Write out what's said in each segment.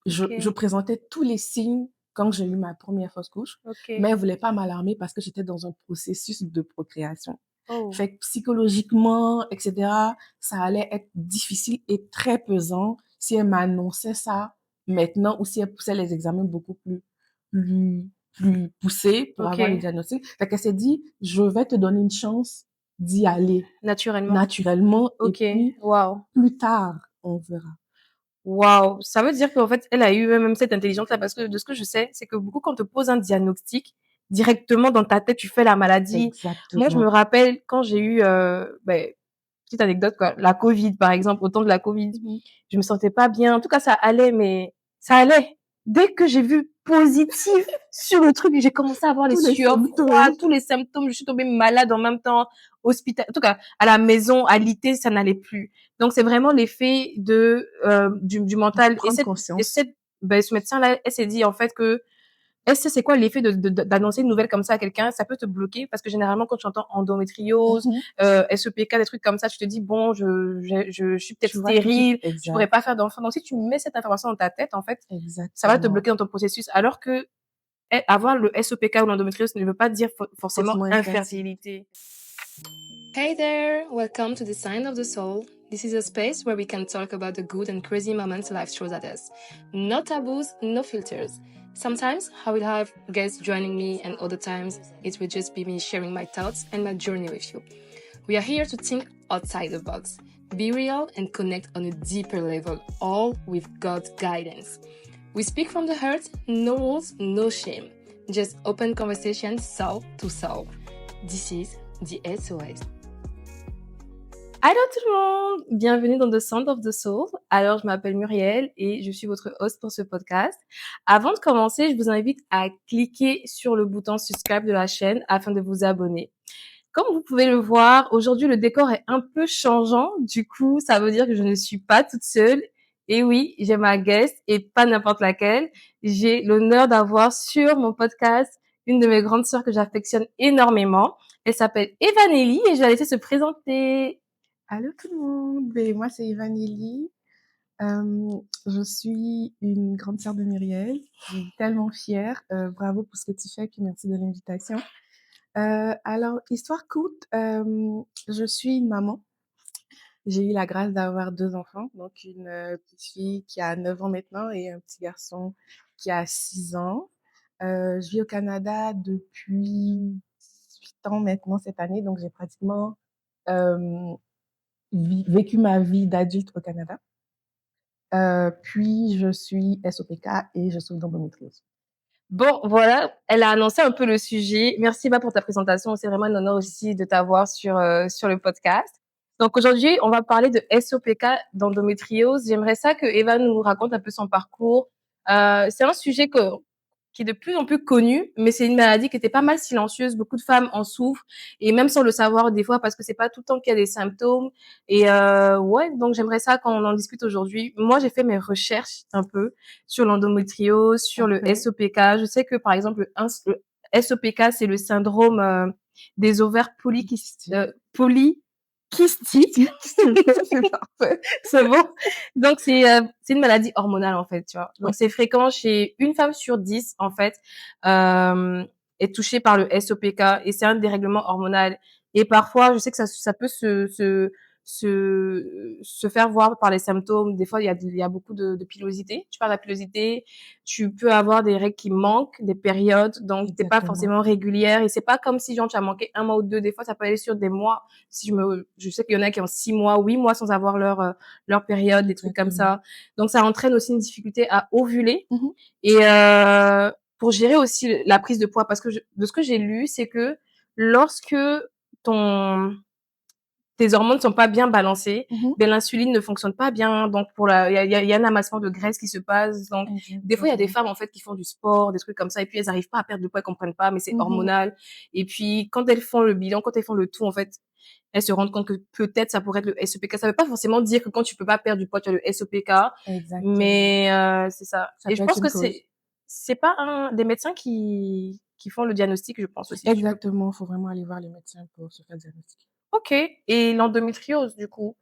je OK. présentais tous les signes quand j'ai eu ma première fausse couche, mais OK. elle voulait pas m'alarmer parce que j'étais dans un processus de procréation. Oh, Fait que psychologiquement, et cetera, ça allait être difficile et très pesant si elle m'annonçait ça maintenant ou si elle poussait les examens beaucoup plus poussés pour avoir le OK. diagnostic. Fait qu'elle s'est dit: «Je vais te donner une chance d'y aller Naturellement. naturellement et OK. puis Waouh. plus tard, on verra». Waouh! Ça veut dire qu'en fait, elle a eu même cette intelligence-là parce que de ce que je sais, c'est que beaucoup quand on te pose un diagnostic, directement dans ta tête, tu fais la maladie. Moi, je me Exactement. rappelle quand j'ai eu, petite anecdote quoi, la Covid par exemple, au temps de la Covid, Mmh. je me sentais pas bien. En tout cas, ça allait, mais ça allait. Dès que j'ai vu positif sur le truc, j'ai commencé à avoir les Tous les sueurs froides, symptômes. tous les symptômes. Je suis tombée malade en même temps, en tout cas, à la maison, à l'IT, ça n'allait plus. Donc c'est vraiment l'effet du mental. Prendre conscience. Ce médecin-là, elle s'est dit en fait que est-ce que c'est quoi l'effet d'annoncer une nouvelle comme ça à quelqu'un? Ça peut te bloquer parce que généralement quand tu entends endométriose, Mmh. SEPK, des trucs comme ça, tu te dis bon, je suis peut-être Tu vois tout de suite stérile, je pourrais exact, pas faire d'enfant. Donc si tu mets cette information dans ta tête, en fait, ça va te exactement. bloquer dans ton processus. Alors que avoir le SEPK ou l'endométriose ne veut pas dire forcément Forcément infertile. infertilité. Hey there, welcome to the Sign of the Soul. This is a space where we can talk about the good and crazy moments life throws at us. No taboos, no filters. Sometimes I will have guests joining me, and other times it will just be me sharing my thoughts and my journey with you. We are here to think outside the box, be real, and connect on a deeper level, all with God's guidance. We speak from the heart, no rules, no shame. Just open conversation, soul to soul. This is the SOS. Allô tout le monde, bienvenue dans The Sound of the Soul. Alors je m'appelle Muriel et je suis votre host pour ce podcast. Avant de commencer, je vous invite à cliquer sur le bouton subscribe de la chaîne afin de vous abonner. Comme vous pouvez le voir, aujourd'hui le décor est un peu changeant. Du coup, ça veut dire que je ne suis pas toute seule. Et oui, j'ai ma guest et pas n'importe laquelle. J'ai l'honneur d'avoir sur mon podcast une de mes grandes sœurs que j'affectionne énormément. Elle s'appelle Evanelli et je vais la laisser se présenter. Allô tout le monde, ben moi c'est Evanelli. Je suis une grande sœur de Myriel. Je suis tellement fière. Bravo pour ce que tu fais, puis merci de l'invitation. Alors, histoire courte, je suis une maman. J'ai eu la grâce d'avoir 2 enfants, donc une, petite fille qui a 9 ans maintenant et un petit garçon qui a 6 ans. Je vis au Canada depuis 8 ans maintenant cette année, donc j'ai pratiquement, hem, vécu ma vie d'adulte au Canada. Puis je suis SOPK et je souffre d'endométriose. Bon, voilà, elle a annoncé un peu le sujet. Merci Eva pour ta présentation. C'est vraiment un honneur aussi de t'avoir sur le podcast. Donc aujourd'hui, on va parler de SOPK, d'endométriose. J'aimerais ça que Eva nous raconte un peu son parcours. C'est un sujet qui est de plus en plus connu, mais c'est une maladie qui était pas mal silencieuse. Beaucoup de femmes en souffrent et même sans le savoir des fois parce que c'est pas tout le temps qu'il y a des symptômes. Et ouais, donc j'aimerais ça qu'on en discute aujourd'hui. Moi, j'ai fait mes recherches un peu sur l'endométriose, sur le Parfait. SOPK. Je sais que, par exemple, le SOPK, c'est le syndrome des ovaires Polycystique. polykystiques. C'est parfait. C'est bon. Donc, c'est une maladie hormonale, en fait, tu vois. Ouais. Donc, c'est fréquent chez une femme sur 10, en fait, euh, est touchée par le SOPK et c'est un dérèglement hormonal. Et parfois, je sais que ça peut se faire voir par les symptômes. Des fois, il y a beaucoup de pilosité. Tu parles de la pilosité, tu peux avoir des règles qui manquent, des périodes, donc t'es pas Exactement. forcément régulière. Et c'est pas comme si, genre, tu as manqué un mois ou deux. Des fois, ça peut aller sur des mois. Je sais qu'il y en a qui ont 6 mois, 8 mois sans avoir leur période, des trucs comme Exactement. ça. Donc, ça entraîne aussi une difficulté à ovuler. Mmh. Et pour gérer aussi la prise de poids, parce que de ce que j'ai lu, c'est que lorsque ton tes hormones sont pas bien balancées, Mmh. ben l'insuline ne fonctionne pas bien. Donc il y a un amassement de graisse qui se passe. Donc des fois il y a des Exactement. femmes en fait qui font du sport, des trucs comme ça, et puis elles arrivent pas à perdre de poids, elles comprennent pas, mais c'est Mmh. hormonal. Et puis quand elles font le bilan, quand elles font le tout en fait, elles se rendent compte que peut-être ça pourrait être le SOPK. Ça veut pas forcément dire que quand tu peux pas perdre du poids, tu as le SOPK, Exactement. mais c'est ça. Ça Et peut je être pense une que cause. c'est pas un des médecins qui font le diagnostic, je pense aussi. Tu peux. Exactement, faut vraiment aller voir les médecins pour se faire diagnostiquer. Ok. Et l'endométriose du coup.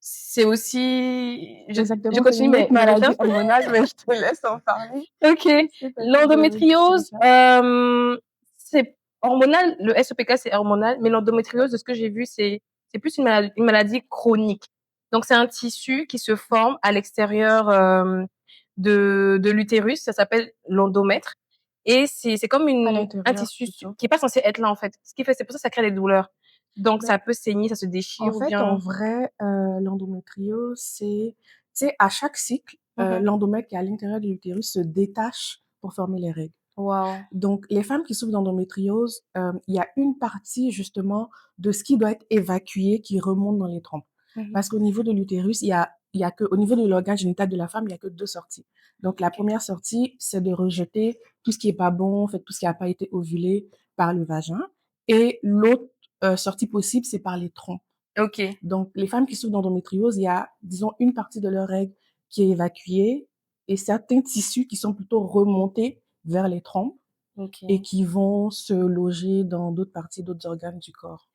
c'est aussi... Je Exactement, c'est continue une autre mes maladie recherches. hormonale, mais je te laisse en parler. Ok. Est-ce que tu as fait des L'endométriose, recherches? c'est hormonal. Le SOPK, c'est hormonal. Mais l'endométriose, de ce que j'ai vu, c'est plus une maladie chronique. Donc, c'est un tissu qui se forme à l'extérieur de l'utérus. Ça s'appelle l'endomètre. Et c'est comme À un l'intérieur tissu plutôt. qui est pas censé être là, en fait. Ce qui fait, c'est pour ça que ça crée des douleurs. Donc, Ben, ça peut saigner, ça se en déchire ou fait, en bien... vrai, l'endométriose, c'est, tu sais, à chaque cycle, Mhm. l'endomètre qui est à l'intérieur de l'utérus se détache pour former les règles. Wow. Donc, les femmes qui souffrent d'endométriose, il y a une partie justement de ce qui doit être évacué qui remonte dans les trompes. Mhm. Parce qu'au niveau de l'utérus, il y a que, au niveau de l'organe génital de la femme, il y a que deux sorties. Donc, la Ok. première sortie, c'est de rejeter tout ce qui est pas bon, en fait, tout ce qui n'a pas été ovulé par le vagin. Et l'autre sortie possible, c'est par les trompes. Ok. Donc, les femmes qui souffrent d'endométriose, il y a, disons, une partie de leurs règles qui est évacuée et certains tissus qui sont plutôt remontés vers les trompes et Ok. qui vont se loger dans d'autres parties, d'autres organes du corps.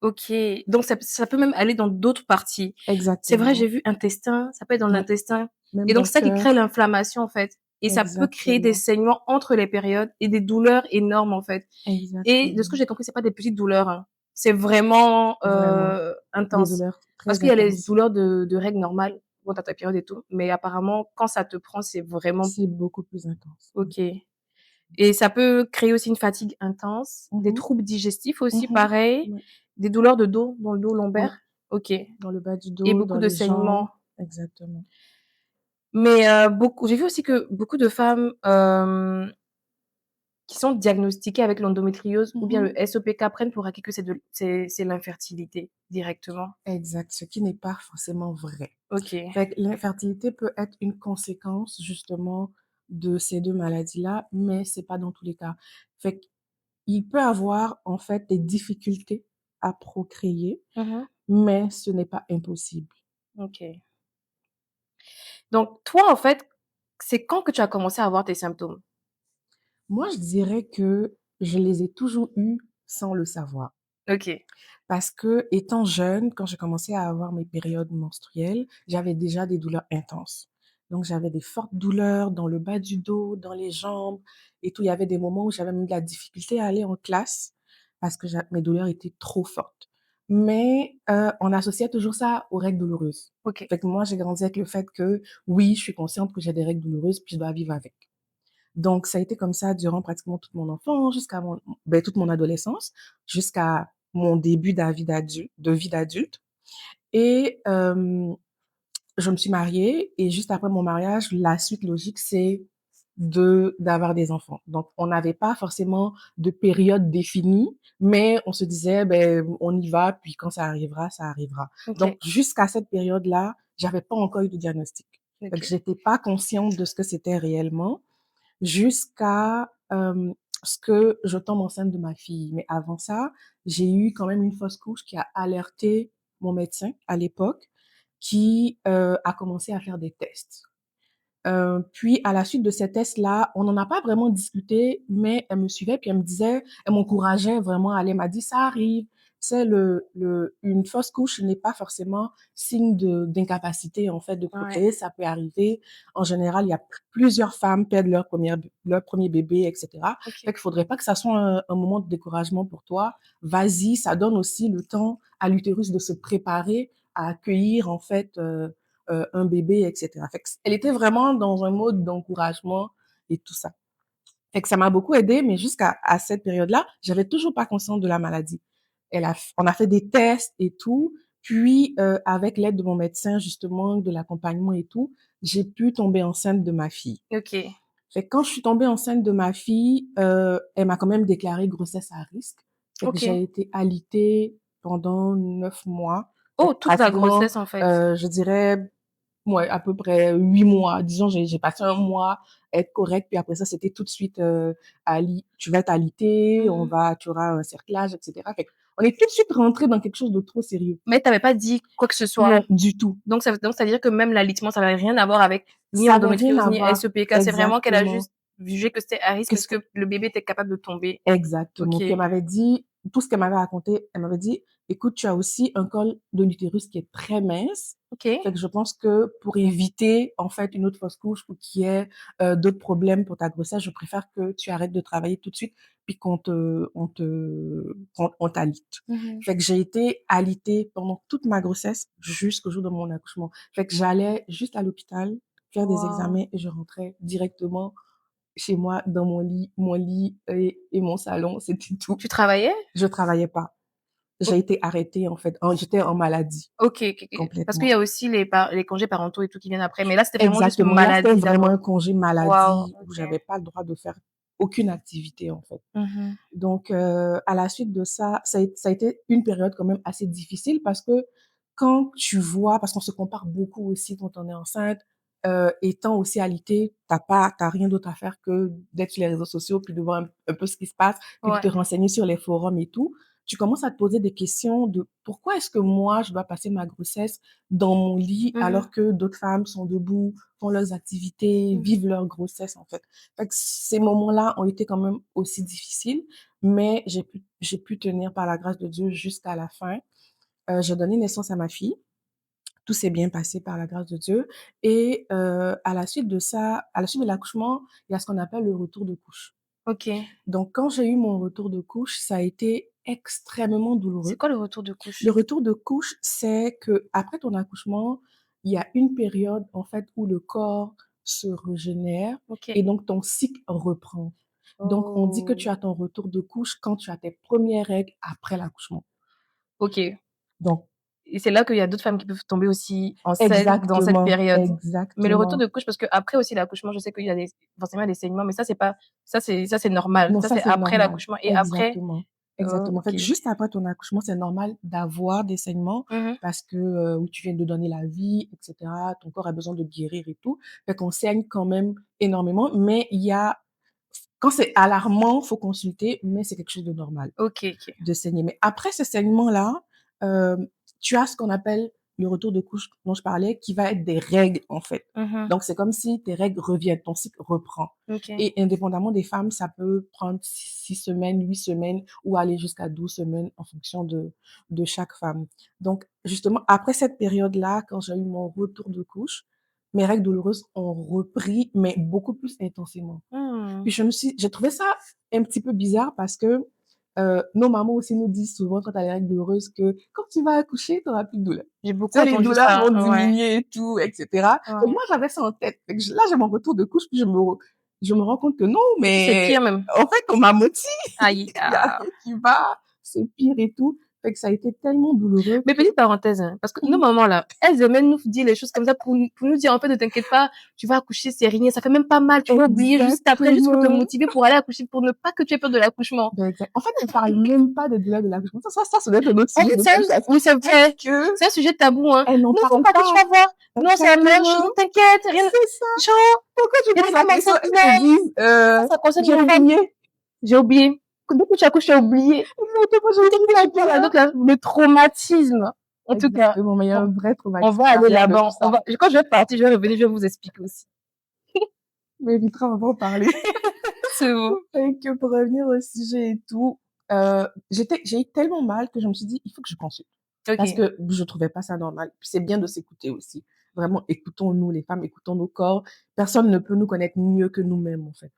Ok, donc ça peut même aller dans d'autres parties. C'est vrai, j'ai Exactement. vu intestin, ça peut être dans Ouais. l'intestin. Même Et dans donc, le c'est ça qui crée cœur. l'inflammation, en fait. Et ça peut créer des Exactement. saignements entre les périodes et des douleurs énormes, en fait. Et de ce que Exactement. j'ai compris, c'est pas des petites douleurs, hein. C'est vraiment Vraiment. Des intense. douleurs Parce très qu'il y a les intenses. douleurs de règles normales, quand t'as ta période et tout. Mais apparemment, quand ça te prend, c'est vraiment C'est beaucoup plus intense. Ouais. ok. Et ça peut créer aussi une fatigue intense, des Mhm. troubles digestifs aussi, Mhm. pareil, Ouais. des douleurs de dos, dans le dos Ouais. lombaire. Ok. Dans le bas du Et dos, beaucoup dans de les jambes. saignements. Exactement. Mais j'ai vu aussi que beaucoup de femmes qui sont diagnostiquées avec l'endométriose ou bien Mhm. le SOPK prennent pour acquis que c'est l'infertilité directement. Exact. Ce qui n'est pas forcément vrai. Ok. Fait que l'infertilité peut être une conséquence justement de ces deux maladies-là, mais c'est pas dans tous les cas. Fait qu'il peut avoir en fait des difficultés à procréer, Mhm. mais ce n'est pas impossible. Ok. Donc toi, en fait, c'est quand que tu as commencé à avoir tes symptômes? Moi, je dirais que je les ai toujours eus sans le savoir. Ok. Parce que, étant jeune, quand j'ai commencé à avoir mes périodes menstruelles, j'avais déjà des douleurs intenses. Donc, j'avais des fortes douleurs dans le bas du dos, dans les jambes et tout. Il y avait des moments où j'avais même de la difficulté à aller en classe parce que mes douleurs étaient trop fortes. Mais on associait toujours ça aux règles douloureuses. Ok. Fait que moi, j'ai grandi avec le fait que oui, je suis consciente que j'ai des règles douloureuses, puis je dois vivre avec. Donc, ça a été comme ça durant pratiquement toute mon enfance, toute mon adolescence, jusqu'à mon début de vie d'adulte. Et je me suis mariée et juste après mon mariage, la suite logique, c'est d'avoir des enfants. Donc, on n'avait pas forcément de période définie, mais on se disait, ben, on y va, puis quand ça arrivera, ça arrivera. Donc, Ok. jusqu'à cette période-là, j'avais pas encore eu de diagnostic. Donc, Ok. j'étais pas consciente de ce que c'était réellement jusqu'à ce que je tombe enceinte de ma fille. Mais avant ça, j'ai eu quand même une fausse couche qui a alerté mon médecin à l'époque, qui a commencé à faire des tests. Puis à la suite de ces tests-là, on n'en a pas vraiment discuté, mais elle me suivait puis elle me disait, elle m'encourageait vraiment. Elle m'a dit, ça arrive. C'est une fausse couche n'est pas forcément signe d'incapacité en fait de Ouais. procréer. Ça peut arriver. En général, il y a plusieurs femmes perdent leur premier bébé, etc. Fait Ok. qu'il faudrait pas que ça soit un moment de découragement pour toi. Vas-y, ça donne aussi le temps à l'utérus de se préparer à accueillir en fait un bébé, etc. Fait que elle était vraiment dans un mode d'encouragement et tout ça. Fait que ça m'a beaucoup aidé, mais jusqu'à cette période-là, j'avais toujours pas conscience de la maladie. On a fait des tests et tout, puis avec l'aide de mon médecin justement, de l'accompagnement et tout, j'ai pu tomber enceinte de ma fille. Ok. Fait que quand je suis tombée enceinte de ma fille, elle m'a quand même déclaré grossesse à risque. Fait que Ok. j'ai été alitée pendant 9 mois. Fait Oh, que toute la pratiquement, grossesse, en fait. je dirais ouais, à peu près 8 mois. Disons, j'ai passé un mois à être correcte, puis après ça, c'était tout de suite, tu vas être alité, Mhm. tu auras un cerclage, etc. Fait on est tout de suite rentré dans quelque chose de trop sérieux. Mais t'avais pas dit quoi que ce soit. Non, du tout. Donc, ça veut dire que même l'alitement, ça n'avait rien à voir avec ni Ça avait rien endométriose, à ni voir SEPK. C'est vraiment qu'elle a exactement. juste jugé que c'était à risque, Qu'est-ce que le bébé était capable de tomber. exactement. Ok. Puis elle m'avait dit, tout ce qu'elle m'avait raconté, elle m'avait dit, écoute, tu as aussi un col de l'utérus qui est très mince. Ok. Fait que je pense que pour éviter, en fait, une autre fausse couche ou qu'il y ait d'autres problèmes pour ta grossesse, je préfère que tu arrêtes de travailler tout de suite puis qu'on t'alite. Mhm. Fait que j'ai été alitée pendant toute ma grossesse jusqu'au jour de mon accouchement. Fait que j'allais juste à l'hôpital faire des Wow. examens et je rentrais directement chez moi dans mon lit et mon salon, c'était tout. Tu travaillais? Je travaillais pas. J'ai été arrêtée, en fait. J'étais en maladie, Ok, ok, ok. Parce qu'il y complètement. a aussi les congés parentaux et tout qui viennent après. Mais là, c'était vraiment juste Exactement. Là, c'était maladie vraiment d'abord. un congé Wow, maladie où ok. j'avais pas le droit de faire aucune activité, en fait. Mhm. Donc, à la suite de ça, ça a été une période quand même assez difficile parce que quand tu vois, parce qu'on se compare beaucoup aussi quand on est enceinte, étant aussi alitée, t'as rien d'autre à faire que d'être sur les réseaux sociaux puis de voir un peu ce qui se passe, puis de Ouais. te renseigner sur les forums et tout. Tu commences à te poser des questions de pourquoi est-ce que moi, je dois passer ma grossesse dans mon lit Mhm. alors que d'autres femmes sont debout, font leurs activités, Mhm. vivent leur grossesse, en fait. Fait que ces moments-là ont été quand même aussi difficiles, mais j'ai pu tenir par la grâce de Dieu jusqu'à la fin. J'ai donné naissance à ma fille. Tout s'est bien passé par la grâce de Dieu. Et à la suite de ça, à la suite de l'accouchement, il y a ce qu'on appelle le retour de couche. Ok. Donc, quand j'ai eu mon retour de couche, ça a été extrêmement C'est douloureux. quoi le retour de couche? Le retour de couche, c'est que après ton accouchement, il y a une période en fait où le corps se régénère Ok. et donc ton cycle reprend. Donc, on dit que Oh. tu as ton retour de couche quand tu as tes premières règles après l'accouchement. Ok. Donc, Et c'est là qu'il y a d'autres femmes qui peuvent tomber aussi enceintes dans cette exactement, période. Mais le retour exactement. de couche, parce que après aussi l'accouchement, je sais qu'il y a forcément des saignements, mais ça c'est pas, ça c'est normal. Non, Ça ça, c'est c'est après normal. l'accouchement et après. Exactement. Oh, Exactement. En ok. fait, juste après ton accouchement, c'est normal d'avoir des saignements Mhm. parce que où tu viens de donner la vie, etc. Ton corps a besoin de guérir et tout. Fait qu'on saigne quand même énormément, mais il y a, quand c'est alarmant, faut consulter, mais c'est quelque chose de normal Ok, ok. de saigner. Mais après ce saignement-là, euh, tu as ce qu'on appelle le retour de couche dont je parlais, qui va être des règles, en fait. Mhm. Donc, c'est comme si tes règles reviennent, ton cycle reprend. Ok. Et indépendamment des femmes, ça peut prendre 6 semaines, 8 semaines ou aller jusqu'à 12 semaines en fonction de chaque femme. Donc, justement, après cette période-là, quand j'ai eu mon retour de couche, mes règles douloureuses ont repris, mais beaucoup plus intensément. Hmm. Puis j'ai trouvé ça un petit peu bizarre parce que nos mamans aussi nous disent souvent quand tu as les règles douloureuses que quand tu vas accoucher, tu n'auras plus de douleur. J'ai beaucoup Tu sais, les entendu douleurs ça. vont Ouais. diminuer et tout, etc. Donc Ouais. moi, j'avais ça en tête. Fait que là, j'ai mon retour de couche, puis je me rends compte que non, C'est mais pire même. en fait, on m'a menti. Aïe. Il y a Ah. rien qui va, c'est pire et tout. Fait que ça a été tellement douloureux Mais que... petite parenthèse, hein, parce que nos Mhm. mamans là, elles aiment même nous dire les choses comme ça pour nous dire en fait ne t'inquiète pas, tu vas accoucher, c'est rien, ça fait même pas mal, tu vas oublier juste après, juste pour te Exactement. motiver pour aller accoucher, pour ne pas que tu aies peur de l'accouchement. Ben, en fait, elle parle même pas des douleurs de l'accouchement. Ça doit être un autre En sujet fait, de podcast. oui, c'est vrai. Que C'est un sujet tabou, hein. elle n'en Non, faut parle pas que tu pas. vas voir. Non, c'est la meilleure chose, Carrément. t'inquiète, rien. C'est ça. Genre, Pourquoi tu il y a des poses la femmes question? enceintes, Elles non, te disent, ça concerne j'ai les femmes. oublié. J'ai oublié. Dès que tu accouches, tu as oublié. Exactement, j'ai Dès oublié que la tu parles à douleur. d'autres, là, le traumatisme. En tout cas, Exactement, mais il y a on, un vrai on traumatisme va aller derrière de là-bas. tout ça. Quand je vais partir, je vais revenir, je vais vous expliquer aussi. Mais Vitra, on va en parler. C'est bon. Et que pour revenir au sujet et tout, j'ai eu tellement mal que je me suis dit, il faut que je consulte. Parce Ok. que je trouvais pas ça normal. Puis c'est bien de s'écouter aussi. Vraiment, écoutons-nous, les femmes, écoutons nos corps. Personne ne peut nous connaître mieux que nous-mêmes, en fait.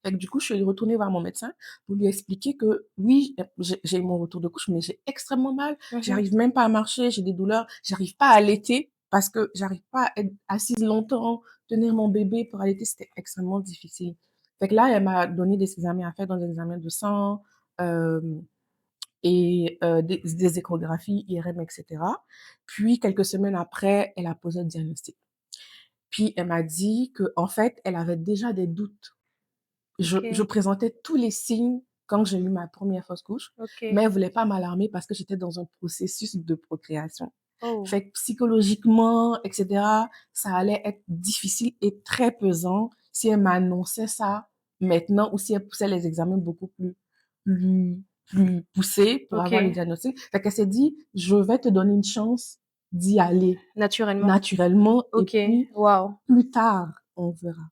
Fait que du coup, je suis retournée voir mon médecin pour lui expliquer que oui, j'ai eu mon retour de couche, mais j'ai extrêmement mal. Mhm. J'arrive même pas à marcher, j'ai des douleurs, j'arrive pas à allaiter parce que j'arrive pas à être assise longtemps, tenir mon bébé pour allaiter, c'était extrêmement difficile. Fait que là, elle m'a donné des examens à faire, dans des examens de sang, euh, et des échographies, IRM, etc. Puis, quelques semaines après, elle a posé le diagnostic. Puis, elle m'a dit que en fait, elle avait déjà des doutes. Je Ok. présentais tous les signes quand j'ai eu ma première fausse couche, Ok. mais elle voulait pas m'alarmer parce que j'étais dans un processus de procréation. Oh. Fait que psychologiquement, etc., ça allait être difficile et très pesant si elle m'annonçait ça maintenant ou si elle poussait les examens beaucoup plus poussés pour Ok. avoir le diagnostic. Fait qu'elle s'est dit, je vais te donner une chance d'y aller Naturellement. naturellement et Ok. puis Wow. plus tard, on verra.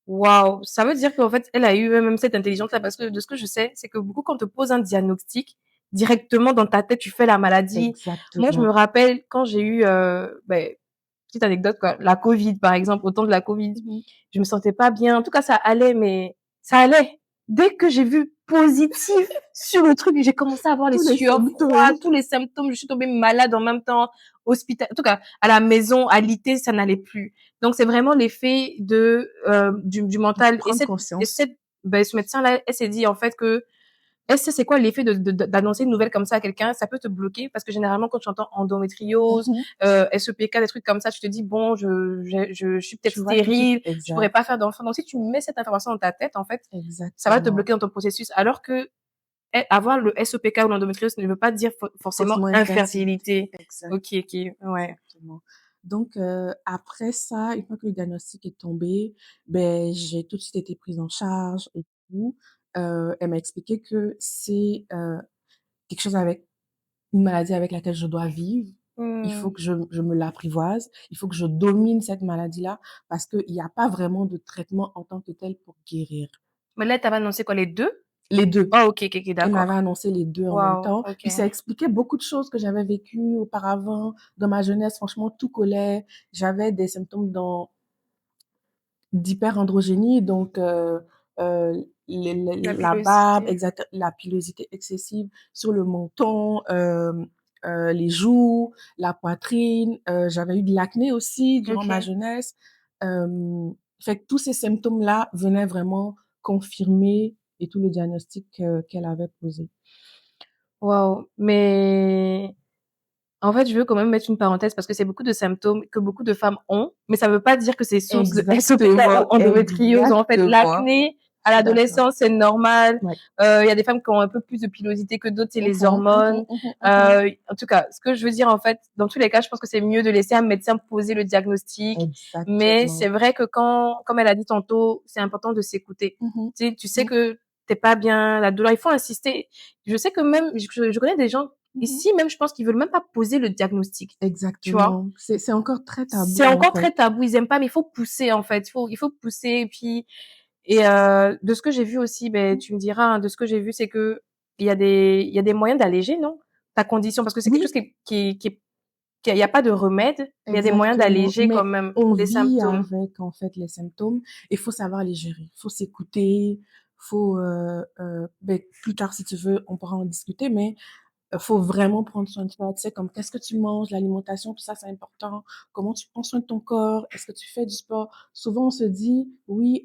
Waouh! Ça veut dire qu'en fait, elle a eu même cette intelligence-là parce que de ce que je sais, c'est que beaucoup quand on te pose un diagnostic, directement dans ta tête, tu fais la maladie. Moi, je me Exactement. rappelle quand j'ai eu, petite anecdote quoi, la Covid par exemple, au temps de la Covid, Mmh. je me sentais pas bien. En tout cas, ça allait, mais ça allait. Dès que j'ai vu positif sur le truc, j'ai commencé à avoir les Tous les sueurs froides, symptômes. tous les symptômes. Je suis tombée malade en même temps, en tout cas, à la maison, à l'IT, ça n'allait plus. Donc c'est vraiment l'effet de du mental. Et Prendre conscience. ce médecin-là, elle s'est dit en fait que est-ce que c'est quoi l'effet d'annoncer une nouvelle comme ça à quelqu'un? Ça peut te bloquer parce que généralement quand tu entends endométriose, Mmh. SEPK, des trucs comme ça, tu te dis bon, je suis peut-être Tu vois tout de suite stérile, je pourrais exact, pas faire d'enfant. Donc si tu mets cette information dans ta tête, en fait, ça va te exactement. bloquer dans ton processus. Alors que avoir le SEPK ou l'endométriose ne veut pas dire forcément Forcément infertilité. infertilité. Exact, Ok, ok, ouais. exactement. Donc après ça, une fois que le diagnostic est tombé, ben j'ai tout de suite été prise en charge et tout. Elle m'a expliqué que c'est, quelque chose avec une maladie avec laquelle je dois vivre. Il faut Hmm. que je me l'apprivoise. Il faut que je domine cette maladie-là parce qu'il y a pas vraiment de traitement en tant que tel pour guérir. Mais là, t'avais annoncé quoi, les deux? Les 2. Oh, ok, ok, ok, Elle m'avait d'accord. annoncé les 2 en même Waouh, temps, ok. puis ça expliquait beaucoup de choses que j'avais vécues auparavant dans ma jeunesse. Franchement, tout collait. J'avais des symptômes d'hyperandrogénie, donc La la barbe, pilosité. exact, la pilosité excessive sur le menton, les joues, la poitrine. J'avais eu de l'acné aussi durant ma Ok. jeunesse. Fait que tous ces symptômes-là venaient vraiment confirmer et tout le diagnostic qu'elle avait posé. Waouh. Mais en fait, je veux quand même mettre une parenthèse parce que c'est beaucoup de symptômes que beaucoup de femmes ont, mais ça veut pas dire que c'est source de SOPK ou Exactement, endométriose. En fait, exactement. l'acné Je à suis d'accord. l'adolescence, c'est normal. Ouais. Il y a des femmes qui ont un peu plus de pilosité que d'autres, c'est les Mhm, mhm, hormones. mhm, mhm. En tout cas, ce que je veux dire, en fait, dans tous les cas, je pense que c'est mieux de laisser un médecin poser le diagnostic. Mais c'est Exactement. vrai que comme elle a dit tantôt, c'est important de s'écouter. Mhm, Tu sais mhm, que t'es pas bien, la douleur, il faut insister. Je sais que même, je connais des gens mhm. ici, même, je pense qu'ils veulent même pas poser le diagnostic, tu vois. Exactement. C'est encore très C'est tabou, en encore fait. très tabou, ils aiment pas, mais il faut pousser, en fait. Il faut pousser. Et puis, de ce que j'ai vu aussi, ben, Mhm. tu me diras, hein, de ce que j'ai vu, c'est que il y a des moyens d'alléger, non? Ta condition, parce que c'est quelque chose Oui, il y a pas de remède, mais il y a des moyens exactement. d'alléger quand Mais même on les vit symptômes. avec, en fait, les symptômes. Il faut savoir les gérer. Il faut s'écouter. Faut, ben, plus tard, si tu veux, on pourra en discuter, mais faut vraiment prendre soin de toi. Tu sais, comme qu'est-ce que tu manges, l'alimentation, tout ça, c'est important. Comment tu prends soin de ton corps? Est-ce que tu fais du sport? Souvent, on se dit, oui,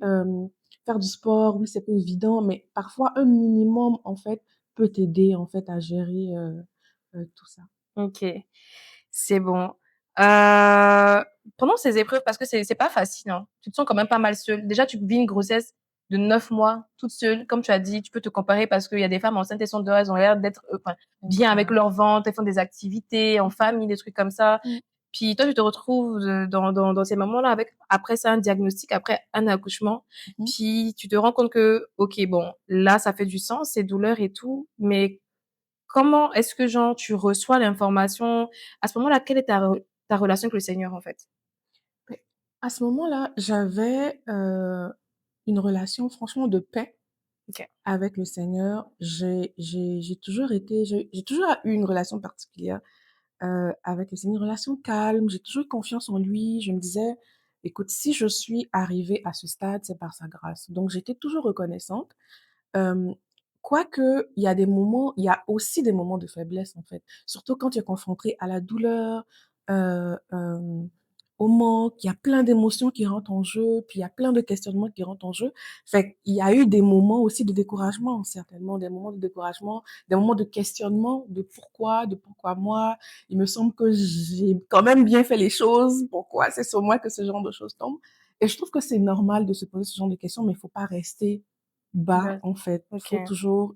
faire du sport, oui, c'est pas évident, mais parfois, un minimum, en fait, peut t'aider, en fait, à gérer tout ça. Ok. C'est bon. Heu, Pendant ces épreuves, parce que c'est pas facile, hein, tu te sens quand même pas mal seule. Déjà, tu vis une grossesse de 9 mois toute seule. Comme tu as dit, tu peux te comparer parce qu'il y a des femmes enceintes, elles sont dehors, elles ont l'air d'être, enfin, bien avec Exact. leur ventre, elles font des activités en Mhm, famille, des trucs comme ça. mhm, Puis toi, tu te retrouves, dans ces moments-là avec après ça, un diagnostic, après un accouchement. mhm. Puis tu te rends compte que, OK, bon, là, ça fait du sens, ces douleurs et tout, mais comment est-ce que genre tu reçois l'information? À ce moment-là, quelle est ta relation avec le Seigneur, en fait? Mais à ce moment-là, j'avais une relation, franchement, de paix OK. avec le Seigneur. J'ai toujours été, j'ai toujours eu une relation particulière avec le Seigneur, une relation calme. J'ai toujours eu confiance en lui. Je me disais, écoute, si je suis arrivée à ce stade, c'est par sa grâce. Donc, j'étais toujours reconnaissante. Hem, Quoique, il y a aussi des moments de faiblesse, en fait. Surtout quand tu es confronté à la douleur, au manque, il y a plein d'émotions qui rentrent en jeu, puis il y a plein de questionnements qui rentrent en jeu. Fait qu'il y a eu des moments aussi de découragement, certainement, des moments de découragement, des moments de questionnement de pourquoi moi? Il me semble que j'ai quand même bien fait les choses, pourquoi c'est sur moi que ce genre de choses tombe? Et je trouve que c'est normal de se poser ce genre de questions, mais il faut pas rester bas, Bah, en fait. Il OK. faut toujours,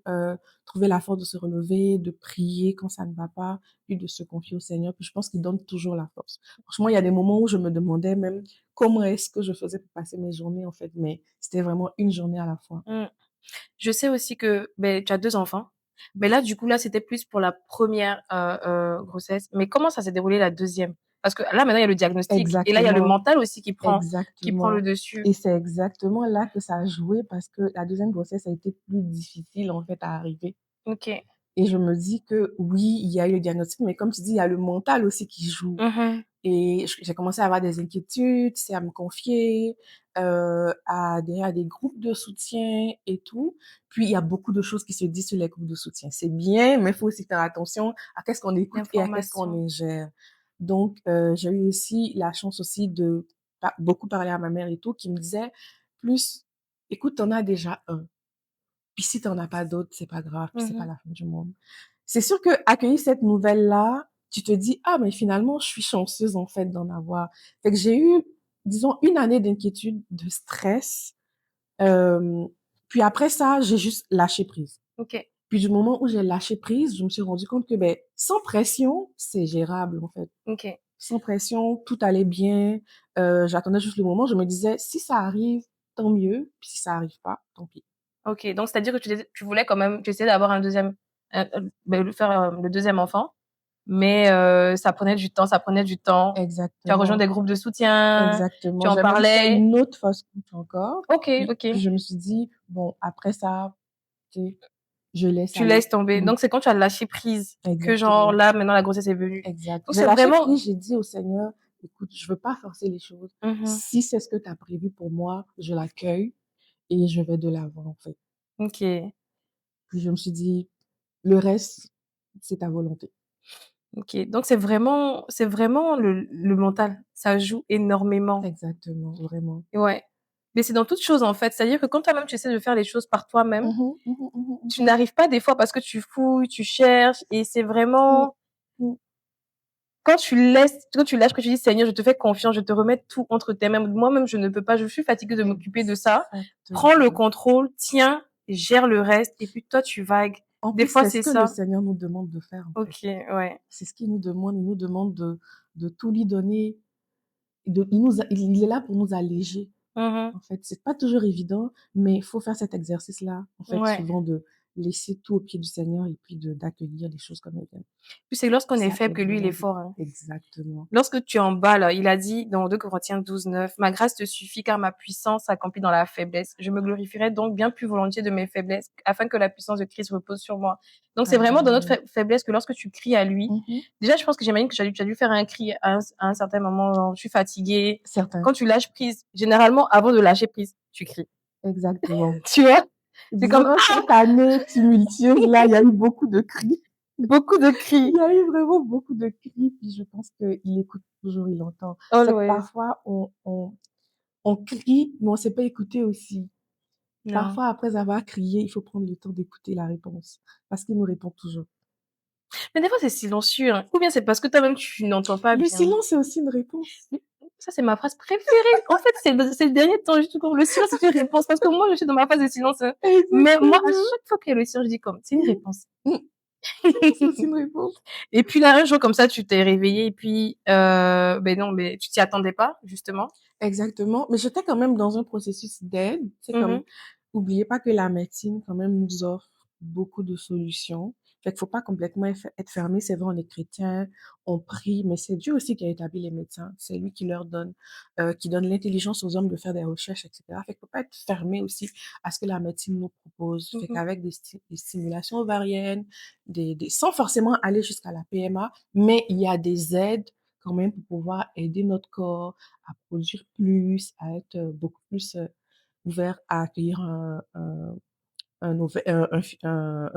trouver la force de se relever, de prier quand ça ne va pas, puis de se confier au Seigneur. Puis je pense qu'il donne toujours la force. Franchement, il y a des moments où je me demandais même comment est-ce que je faisais pour passer mes journées, en fait, mais c'était vraiment une journée à la fois. Mmh. Je sais aussi que, beh, tu as 2 enfants. Mais là, du coup, là, c'était plus pour la première grossesse. Mais comment ça s'est déroulé la deuxième? Parce que là, maintenant, il y a le diagnostic. Et là, il y a le Exactement. mental aussi qui prend le Exactement. dessus. Et c'est exactement là que ça a joué parce que la deuxième grossesse a été plus difficile, en fait, à arriver. OK. Et je me dis que oui, il y a eu le diagnostic, mais comme tu dis, il y a le mental aussi qui joue. Et j'ai commencé à avoir des inquiétudes, c'est à me confier, à adhérer à des groupes de soutien et tout. Puis, il y a beaucoup de choses qui se disent sur les groupes de soutien. C'est bien, mais il faut aussi faire attention à qu'est-ce qu'on écoute et à qu'est-ce qu'on L'information. ingère. Donc, j'ai eu aussi la chance aussi de beaucoup parler à ma mère et tout, qui me disait plus, écoute, t'en as déjà un. Puis si t'en as pas d'autres, c'est pas grave, puis c'est pas la fin du monde. C'est sûr que accueillir cette nouvelle-là, tu te dis, ah, mais finalement, je suis chanceuse, en fait, d'en avoir. Fait que j'ai eu, disons, une année d'inquiétude, de stress. Puis après ça, j'ai juste lâché prise. OK. Puis du moment où j'ai lâché prise, je me suis rendu compte que, ben, sans pression, c'est gérable, en fait. OK. Sans pression, tout allait bien. J'attendais juste le moment. Je me disais, si ça arrive, tant mieux. Puis si ça arrive pas, tant pis. OK. Donc, c'est-à-dire que tu voulais quand même, tu essayais d'avoir un deuxième, le deuxième enfant, mais ça prenait du temps, ça prenait du temps. Tu as rejoint Exactement. des groupes de soutien, tu Exactement. en J'ai même fait parlais. une autre fausse couche encore. OK, Puis OK. je me suis dit, bon, après ça, tu sais, je laisse Tu aller. laisses tomber. Oui, Donc, c'est quand tu as lâché prise que genre exactement. là, maintenant, la grossesse est venue. Exact. Donc, J'ai c'est lâché vraiment. prise, j'ai dit au Seigneur, écoute, je veux pas forcer les choses. Si c'est ce que tu as prévu pour moi, je l'accueille et je vais de l'avant, en fait. OK. Puis je me suis dit, le reste, c'est ta volonté. OK. Donc, c'est vraiment le mental. Ça joue énormément. Exactement, vraiment. Ouais. Mais c'est dans toute chose, en fait. C'est-à-dire que quand toi-même, tu essaies de faire les choses par toi-même, Mhm, mhm, mhm, tu mhm. n'arrives pas des fois parce que tu fouilles, tu cherches et c'est Mm, vraiment mm. quand tu lâches, que tu dis: «Seigneur, je te fais confiance, je te remets tout entre tes mains. Moi-même, je ne peux pas, je suis fatiguée de m'occuper de ça. Prends le Exactement. contrôle, tiens, gère le reste et puis toi, tu vagues». En Des plus, fois, c'est ce c'est que le ça. Seigneur nous demande de faire, en fait. OK, ouais. C'est ce qu'il nous demande. Il nous demande de tout lui donner. Il est là pour nous alléger, Mmh. en fait. C'est pas toujours évident, mais il faut faire cet exercice-là, en fait, Ouais. souvent de laisser tout au pied du Seigneur et puis d'accueillir les choses comme elles viennent. Puis c'est lorsqu'on est Ça faible aide que lui, il est vraiment fort, beaucoup. hein. Exactement. Lorsque tu es en bas, là, il a dit dans 2 Corinthiens 12:9, « Ma grâce te suffit car ma puissance s'accomplit dans la faiblesse. Je me glorifierai donc bien plus volontiers de mes faiblesses afin que la puissance de Christ repose sur moi. » Donc, c'est vraiment dans notre Alléluia. faiblesse que lorsque tu cries à lui, Mhm. déjà, je pense que j'imagine que tu as dû faire un cri à un certain moment, genre, je suis fatiguée. Certain. Quand tu lâches prise, généralement, avant de lâcher prise, tu cries. Exactement. Tu vois? C'est Disons, comme dans cette année tumultueuse, là, il y a eu beaucoup de cris. beaucoup de Il cris. y a eu vraiment beaucoup de cris, puis je pense qu'il écoute toujours, il entend. C'est que Always. parfois, on crie, mais on sait pas écouter aussi. Non. Parfois, après avoir crié, il faut prendre le temps d'écouter la réponse, parce qu'il nous répond toujours. Mais des fois, c'est silencieux, hein. Ou bien c'est parce que toi-même, tu n'entends pas Le bien. silence est aussi une réponse. Ça, c'est ma phrase préférée. En fait, c'est le dernier temps, je trouve. Le silence, c'est une réponse. Parce que moi, je suis dans ma phase de silence, hein. Mais moi, à Exactement. chaque fois qu'il y a le silence, je dis comme, c'est une Mmh. réponse. Mmh. C'est aussi une réponse. Et puis là, un jour comme ça, tu t'es réveillée et puis, ben non, mais tu t'y attendais pas, justement. Exactement, mais j'étais quand même dans un processus d'aide. C'est comme, Mhm. oubliez pas que la médecine quand même nous offre beaucoup de solutions. Fait qu'il faut pas complètement être fermé. C'est vrai, on est chrétien, on prie, mais c'est Dieu aussi qui a établi les médecins. C'est lui qui leur donne, qui donne l'intelligence aux hommes de faire des recherches, etc. Fait qu'il faut pas être fermé aussi à ce que la médecine nous propose. Fait Mhm. qu'avec des stimulations ovariennes, sans forcément aller jusqu'à la PMA, mais il y a des aides quand même pour pouvoir aider notre corps à produire plus, à être beaucoup plus ouvert à accueillir un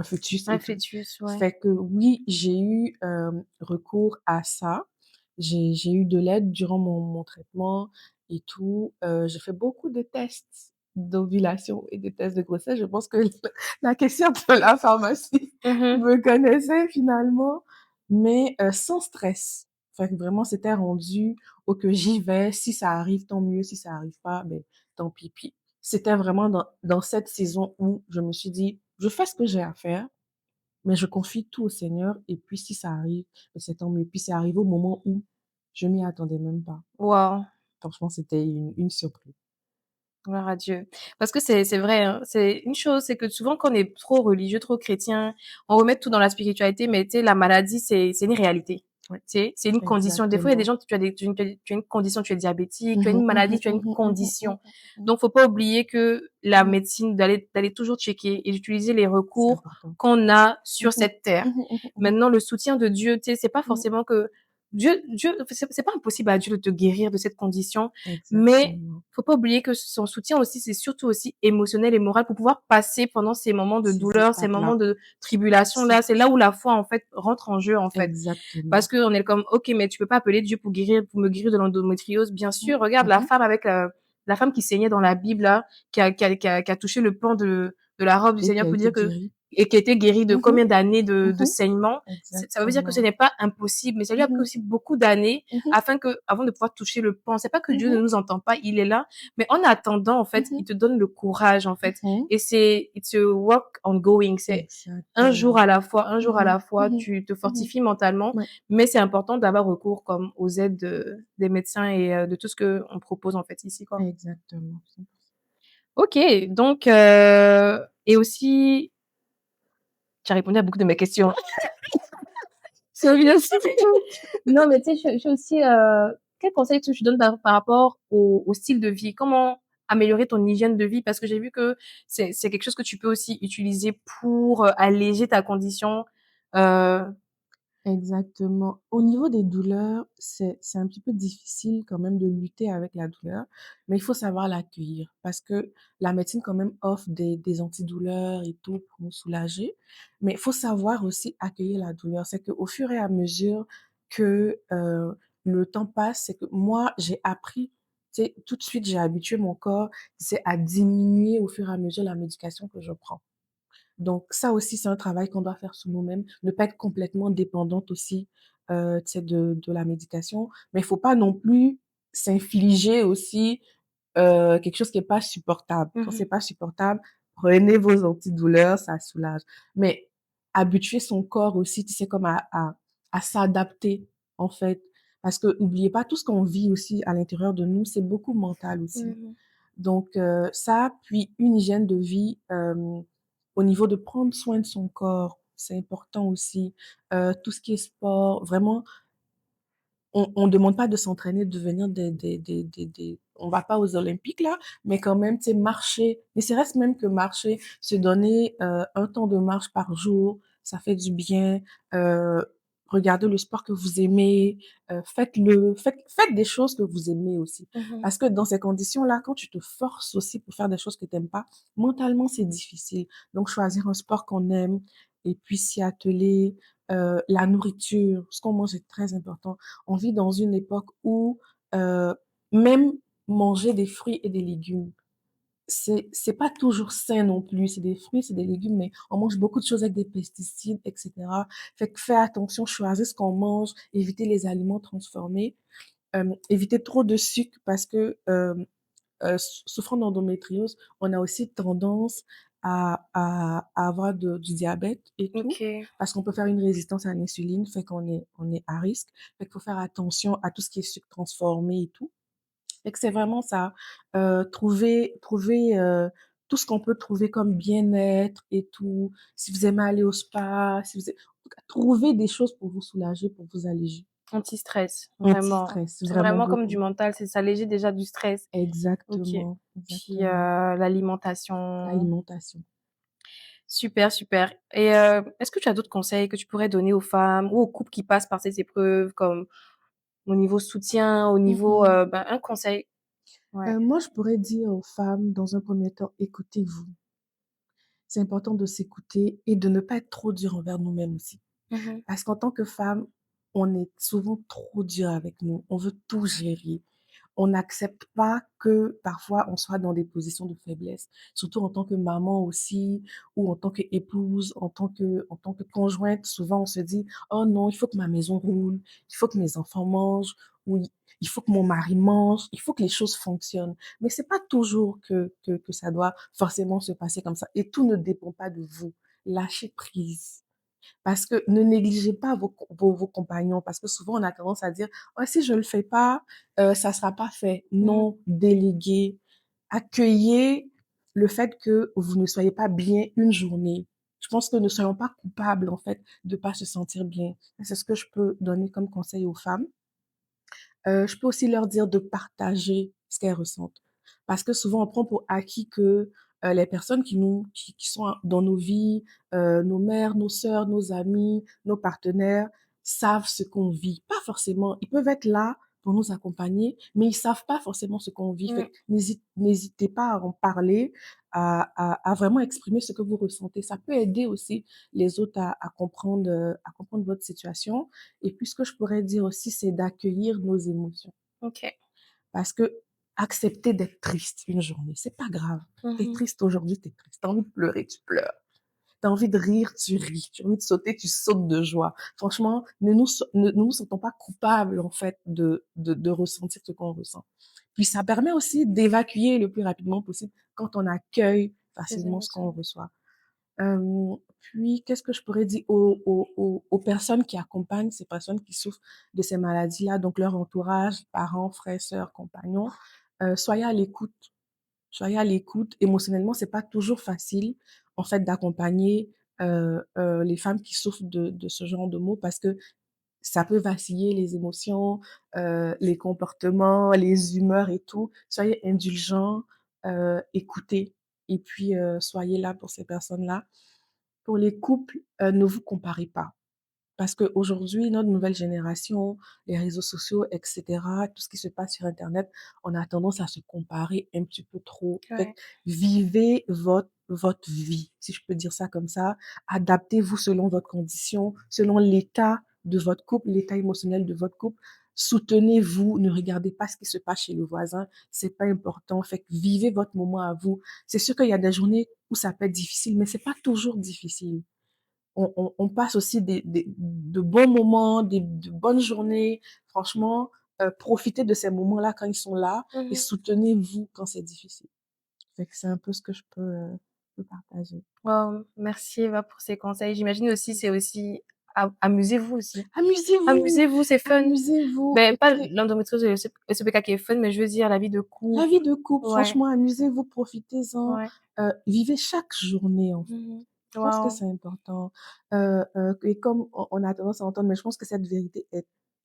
fœtus Un et tout. fœtus, ouais. Fait que oui, j'ai eu recours à ça. J'ai eu de l'aide durant mon traitement et tout. J'ai fait beaucoup de tests d'ovulation et des tests de grossesse. Je pense que la question de la pharmacie Mhm. me connaissait finalement, mais sans stress. Fait que vraiment, c'était rendu au que j'y vais. Si ça arrive, tant mieux. Si ça arrive pas, ben tant pis. Puis c'était vraiment dans cette saison où je me suis dit, je fais ce que j'ai à faire, mais je confie tout au Seigneur. Et puis, si ça arrive, ben, c'est tant mieux. Puis, c'est arrivé au moment où je m'y attendais même pas. Wow. Franchement, c'était une surprise. Gloire à Dieu. Parce que c'est vrai, hein. C'est une chose, c'est que souvent quand on est trop religieux, trop chrétien, on remet tout dans la spiritualité, mais tu sais, la maladie, c'est une réalité. Ouais, Tu sais, c'est une condition. Des fois, il y a des exactement. gens, tu as une condition, tu es diabétique, tu as une maladie, tu as une condition. Mmh. Donc, faut pas oublier que la Mmh. médecine, d'aller toujours checker et d'utiliser les C'est recours important. qu'on a sur Mmh. cette terre. Mmh. Maintenant, le soutien de Dieu, tu sais, c'est pas Mmh. forcément que Dieu, c'est pas impossible à Dieu de te guérir de cette condition, mais Exactement. faut pas oublier que son soutien aussi, c'est surtout aussi émotionnel et moral pour pouvoir passer pendant ces moments de Ces douleur, ces moments étapes-là. de tribulation C'est là. C'est là où la foi, en fait, rentre en jeu, en fait. Parce exactement. que on est comme, OK, mais tu peux pas appeler Dieu pour me guérir de l'endométriose. Bien Mmh. sûr, regarde Mmh. la femme qui saignait dans la Bible, là, qui a touché le pan de la robe du Et qui Seigneur a pour été dire que, guéri. et qui a été guérie de Mmh. combien d'années de Mmh. saignement. Ça veut dire que ce Exactement. n'est pas impossible, mais ça lui a pris Mmh. aussi beaucoup d'années Mmh. avant de pouvoir toucher le pan. C'est pas que Dieu ne Mmh. nous entend pas, il est là, mais en attendant, en fait, il Mmh. te donne le courage, en fait. Mmh. Et it's a work ongoing. C'est un jour Exactement. à la fois, un jour à Mmh. la fois, Mmh. tu te Mmh. fortifies mentalement, Ouais, mais c'est important d'avoir recours comme aux aides des médecins et de tout ce que on propose en fait ici, quoi. exactement. OK, donc et aussi tu as répondu à beaucoup de mes questions. C'est bien sûr. Non, mais tu sais, je suis aussi, quels conseils tu donnes par rapport au style de vie? Comment améliorer ton hygiène de vie? Parce que j'ai vu que c'est quelque chose que tu peux aussi utiliser pour, alléger ta condition, heu Exactement. Au niveau des douleurs, c'est un petit peu difficile quand même de lutter avec la douleur, mais il faut savoir l'accueillir parce que la médecine quand même offre des antidouleurs et tout pour nous soulager, mais il faut savoir aussi accueillir la douleur. C'est qu'au fur et à mesure que, le temps passe, c'est que moi, j'ai appris, tu sais, tout de suite, j'ai habitué mon corps, c'est à diminuer au fur et à mesure la médication que je prends. Donc ça aussi, c'est un travail qu'on doit faire sur nous-mêmes, ne pas être complètement dépendante aussi, tu sais, de la médication. Mais il faut pas non plus s'infliger aussi, quelque chose qui est pas supportable. Quand c'est mmh pas supportable, prenez vos antidouleurs, ça soulage. Mais habituer son corps aussi, tu sais, comme à s'adapter, en fait. Parce que oubliez pas, tout ce qu'on vit aussi à l'intérieur de nous, c'est beaucoup mental aussi. Mmh. Donc ça, puis une hygiène de vie, au niveau de prendre soin de son corps, c'est important aussi. Tout ce qui est sport, vraiment, on demande pas de s'entraîner, de devenir des on va pas aux olympiques là, mais quand même, tu sais, marcher, ne serait-ce même que marcher, se donner, un temps de marche par jour, ça fait du bien. Heu, Regardez le sport que vous aimez, faites-le, faites des choses que vous aimez aussi. Mmh. Parce que dans ces conditions-là, quand tu te forces aussi pour faire des choses que tu aimes pas, mentalement, c'est difficile. Donc choisir un sport qu'on aime et puis s'y atteler. La nourriture, ce qu'on mange est très important. On vit dans une époque où, heu, même manger des fruits et des légumes, c'est pas toujours sain non plus. C'est des fruits, c'est des légumes, mais on mange beaucoup de choses avec des pesticides et cetera. Fait que faire attention, choisir ce qu'on mange, éviter les aliments transformés, éviter trop de sucre parce que, souffrant d'endométriose, on a aussi tendance à avoir du diabète et tout, OK. parce qu'on peut faire une résistance à l'insuline, fait on est à risque. Fait qu'il faut faire attention à tout ce qui est sucre transformé et tout. Fait que c'est vraiment ça, trouver, tout ce qu'on peut trouver comme bien-être et tout. Si vous aimez aller au spa, si vous ai en tout cas, trouver des choses pour vous soulager, pour vous alléger. Anti-stress, vraiment. Anti-stress, C'est vraiment vraiment comme du beaucoup. mental, c'est s'alléger déjà du stress. OK. Exactement, Puis, exactement. l'alimentation. L'alimentation. Super, super. Et est-ce que tu as d'autres conseils que tu pourrais donner aux femmes ou aux couples qui passent par ces épreuves, comme au niveau soutien, au niveau, Mmh. un conseil? Ouais. Moi, je pourrais dire aux femmes, dans un premier temps, écoutez-vous. C'est important de s'écouter et de ne pas être trop dur envers nous-mêmes aussi. Mmh. Parce qu'en tant que femme, on est souvent trop dur avec nous. On veut tout gérer. On n'accepte pas que parfois on soit dans des positions de faiblesse, surtout en tant que maman aussi, ou en tant qu'épouse, en tant que conjointe. Souvent, on se dit: «Oh non, il faut que ma maison roule, il faut que mes enfants mangent, ou il faut que mon mari mange, il faut que les choses fonctionnent». Mais c'est pas toujours que ça doit forcément se passer comme ça et tout ne dépend pas de vous. Lâchez prise. Parce que ne négligez pas vos compagnons, parce que souvent on a tendance à dire: «Oh si je le fais pas, ça sera pas fait». Mmh. Non, déléguez. Accueillez le fait que vous ne soyez pas bien une journée. Je pense que ne soyons pas coupables, en fait, de pas se sentir bien. C'est ce que je peux donner comme conseil aux femmes. Je peux aussi leur dire de partager ce qu'elles ressentent. Parce que souvent, on prend pour acquis que les personnes qui sont dans nos vies, nos mères, nos sœurs, nos amis, nos partenaires, savent ce qu'on vit. Pas forcément. Ils peuvent être là pour nous accompagner, mais ils savent pas forcément ce qu'on vit. Fait Mm, que n'hésitez pas à en parler, à vraiment exprimer ce que vous ressentez. Ça peut aider aussi les autres à comprendre votre situation. Et puis, ce que je pourrais dire aussi, c'est d'accueillir nos émotions. ok. Parce que accepter d'être triste une journée, c'est pas grave. T'es Mhm. triste aujourd'hui, t'es triste. T'as envie de pleurer, tu pleures. T'as envie de rire, tu ris. Tu as envie de sauter, tu sautes de joie. Franchement, ne nous sentons pas coupables, en fait, de ressentir ce qu'on ressent. Puis, ça permet aussi d'évacuer le plus rapidement possible quand on accueille Ces facilement ce qu'on émotions. reçoit. Puis, qu'est-ce que je pourrais dire aux personnes qui accompagnent ces personnes qui souffrent de ces maladies-là, donc leur entourage, parents, frères, sœurs, compagnons, soyez à l'écoute. Soyez à l'écoute. Émotionnellement, c'est pas toujours facile, en fait, d'accompagner les femmes qui souffrent de ce genre de maux parce que ça peut vaciller les émotions, les comportements, les humeurs et tout. Soyez indulgents, écoutez et puis soyez là pour ces personnes-là. Pour les couples, ne vous comparez pas. Parce qu'aujourd'hui, notre nouvelle génération, les réseaux sociaux, et cetera, tout ce qui se passe sur internet, on a tendance à se comparer un petit peu trop. Fait que Ouais. vivez votre vie, si je peux dire ça comme ça. Adaptez-vous selon votre condition, selon l'état de votre couple, l'état émotionnel de votre couple. Soutenez-vous, ne regardez pas ce qui se passe chez le voisin, c'est pas important. Fait que vivez votre moment à vous. C'est sûr qu'il y a des journées où ça peut être difficile, mais c'est pas toujours difficile. On passe aussi de bons moments, de bonnes journées. Franchement, profitez de ces moments-là quand ils sont là et Mhm. soutenez-vous quand c'est difficile. Fait que c'est un peu ce que je peux partager. Wow, merci Eva pour ces conseils. J'imagine aussi, c'est aussi amusez-vous aussi. Amusez-vous, Amusez-vous, c'est fun. amusez-vous Ben, et pas puis l'endométriose et le SEPK qui est fun, mais je veux dire la vie de la couple. vie de couple, Ouais, franchement, amusez-vous, profitez-en, ouais. vivez chaque journée, en fait. Mhm. Je pense que Wow, c'est important. Et comme on a tendance à entendre, mais je pense que cette vérité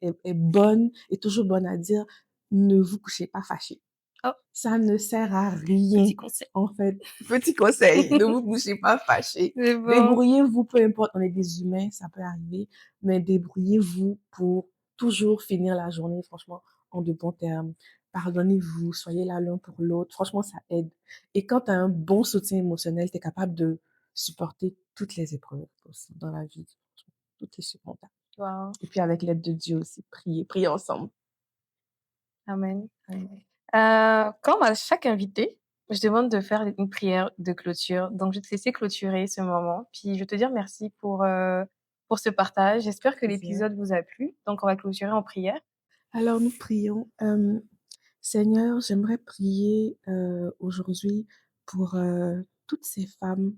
est bonne, est toujours bonne à dire, ne vous couchez pas fâchés. oh, Ça ne sert à rien, petit conseil. en fait. Petit conseil, ne vous couchez pas fâchés. C'est bon. Débrouillez-vous, peu importe, on est des humains, ça peut arriver, mais débrouillez-vous pour toujours finir la journée, franchement, en de bons termes. Pardonnez-vous, soyez là l'un pour l'autre. Franchement, ça aide. Et quand tu as un bon soutien émotionnel, tu es capable de supporter toutes les épreuves aussi dans la vie. Tout est supportable. Wow, Et puis avec l'aide de Dieu aussi, priez ensemble. amen. Amen. Comme à chaque invité, je demande de faire une prière de clôture. Donc, je vais te laisser clôturer ce moment. Puis, je vais te dire merci pour ce partage. J'espère que Plaisir. l'épisode vous a plu. Donc, on va clôturer en prière. Alors nous prions. Seigneur, j'aimerais prier aujourd'hui pour toutes ces femmes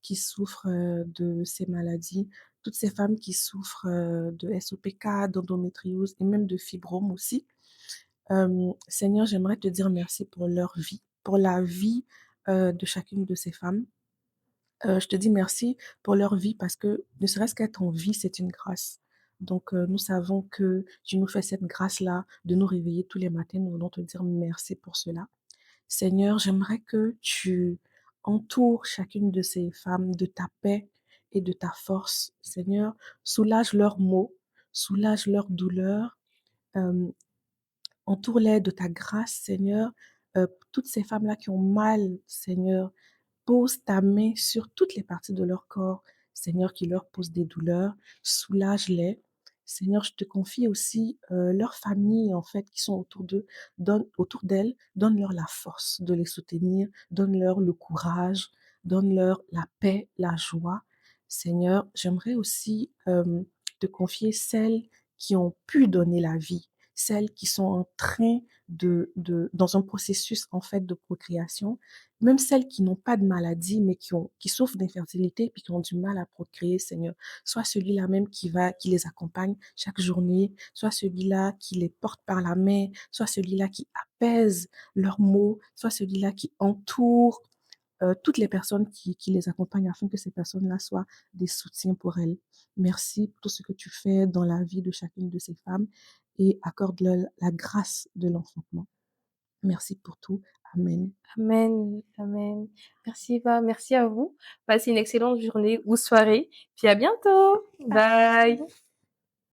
qui souffrent de ces maladies, toutes ces femmes qui souffrent de SOPK, d'endométriose et même de fibrome aussi. Seigneur, j'aimerais te dire merci pour leur vie, pour la vie de chacune de ces femmes. Je te dis merci pour leur vie parce que ne serait-ce qu'être en vie, c'est une grâce. Donc, nous savons que tu nous fais cette grâce-là de nous réveiller tous les matins. Nous voulons te dire merci pour cela. Seigneur, j'aimerais que tu entoures chacune de ces femmes de ta paix et de ta force. Seigneur, soulage leurs maux, soulage leurs douleurs, euh, entoure-les de ta grâce, Seigneur. Toutes ces femmes-là qui ont mal, Seigneur, pose ta main sur toutes les parties de leur corps, Seigneur, qui leur pose des douleurs, soulage-les. Seigneur, je te confie aussi leurs familles, en fait, qui sont autour d'eux, autour d'elles, donne-leur la force de les soutenir, donne-leur le courage, donne-leur la paix, la joie. Seigneur, j'aimerais aussi te confier celles qui ont pu donner la vie, celles qui sont en train dans un processus, en fait, de procréation, même celles qui n'ont pas de maladie, mais qui souffrent d'infertilité puis qui ont du mal à procréer, Seigneur. Soit celui-là même qui les accompagne chaque journée, soit celui-là qui les porte par la main, soit celui-là qui apaise leurs maux, soit celui-là qui entoure toutes les personnes qui les accompagnent afin que ces personnes-là soient des soutiens pour elles. Merci pour tout ce que tu fais dans la vie de chacune de ces femmes et accorde-leur la grâce de l'enfantement. Merci pour tout. Amen. Amen, amen. Merci Eva, merci à vous. Passez une excellente journée ou soirée, puis à bientôt. Bye.